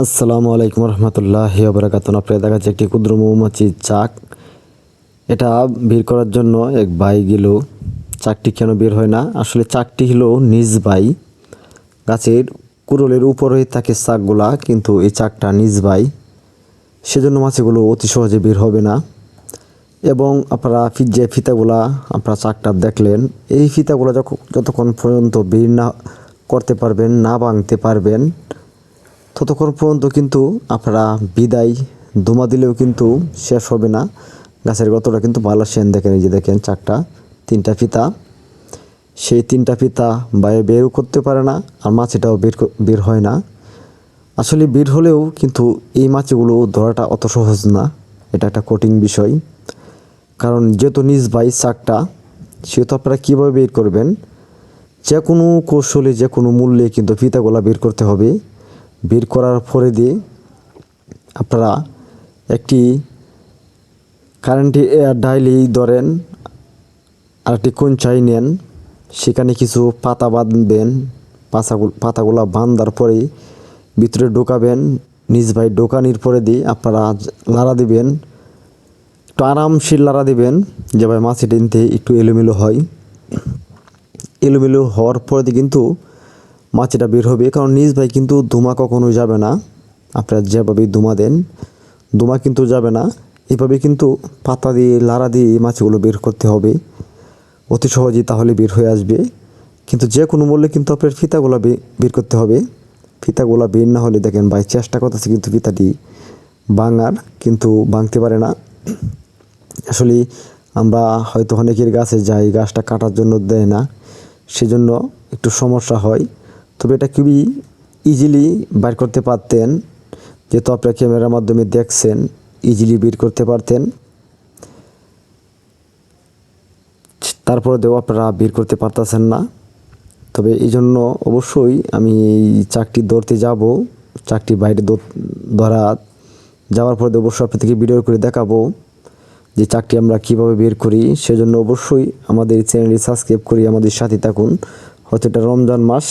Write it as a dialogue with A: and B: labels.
A: আসসালামু আলাইকুম রহমতুল্লাহি ওয়া বারাকাতুহু। আপনাদের দেখা যাচ্ছে একটি ক্ষুদ্র মৌমাছির চাক। এটা বের করার জন্য এক ভাই গেল। চাকটি কেন বের হয় না? আসলে চাকটি হলো নিজ ভাই, গাছের কুড়োলের উপরে থাকে চাকগুলা, কিন্তু এই চাকটা নিজ ভাই, সেজন্য মাছিগুলো অতি সহজে বের হবে না। এবং আপনারা যে ফিতাগুলা আপনারা চাকটা দেখলেন, এই ফিতাগুলা যতক্ষণ পর্যন্ত বের না করতে পারবেন, না ভাঙতে পারবেন, ততক্ষণ পর্যন্ত কিন্তু আপনারা বিদায় ধুমা দিলেও কিন্তু শেষ হবে না। গাছের গতটা কিন্তু ভালো সেন দেখেন, এই যে দেখেন চাকটা, তিনটা ফিতা, সেই তিনটা ফিতা বাইরে বেরও করতে পারে না, আর মাছিটাও বের হয় না। আসলে বের হলেও কিন্তু এই মাছিগুলো ধরাটা অত সহজ না, এটা একটা কঠিন বিষয়। কারণ যেহেতু নিজ ভাই চাকটা, সেহেতু আপনারা কীভাবে বের করবেন, যে কোনো কৌশলে যে কোনো মূল্যে কিন্তু ফিতাগুলা বের করতে হবে। বের করার পরে দিয়ে আপনারা একটি কারেন্টে ডাইলি ধরেন, আর একটি কঞ্চাই নেন, সেখানে কিছু পাতা বাঁধবেন। পাতাগুলা বাঁধার পরেই ভিতরে ঢোকাবেন। নিজ ভাই ঢোকানির পরে দিয়ে আপনারা লাড়া দিবেন, একটু আরামশীল লাড়া দিবেন, যে ভাই মাছি টেনতে একটু এলোমেলো হয়। এলোমেলো হওয়ার পরে দিয়ে কিন্তু মাছিটা বের হবে। কারণ নিজ ভাই কিন্তু ধুমা কখনোই যাবে না। আপনারা যেভাবে ধুমা দেন, ধুমা কিন্তু যাবে না। এভাবে কিন্তু পাতা দিয়ে লাড়া দিয়ে মাছিগুলো বের করতে হবে অতি সহজেই, তাহলে বের হয়ে আসবে। কিন্তু যে কোনো মূল্যে কিন্তু আপনার ফিতাগুলো বের করতে হবে। ফিতাগুলো বের না হলে দেখেন ভাই চেষ্টা করতেছে কিন্তু ফিতাটি ভাঙার, কিন্তু ভাঙতে পারে না। আসলে আমরা হয়তো অনেকের গাছে যাই, গাছটা কাটার জন্য দেয় না, সেজন্য একটু সমস্যা হয়। তবে এটা খুবই ইজিলি বের করতে পারতেন, যেহেতু আপনারা ক্যামেরার মাধ্যমে দেখছেন, ইজিলি বের করতে পারতেন। তারপরে দেও আপনারা বের করতে পারতেছেন না। তবে এই জন্য অবশ্যই আমি এই চাকটি ধরতে যাব, চাকটি বাইরে ধরা যাওয়ার পরে অবশ্যই আপনাদেরকে ভিডিও করে দেখাবো যে চাকটি আমরা কিভাবে বের করি। সেজন্য অবশ্যই আমাদের চ্যানেলটি সাবস্ক্রাইব করে আমাদের সাথে থাকুন। হয়তো এটা রমজান মাস,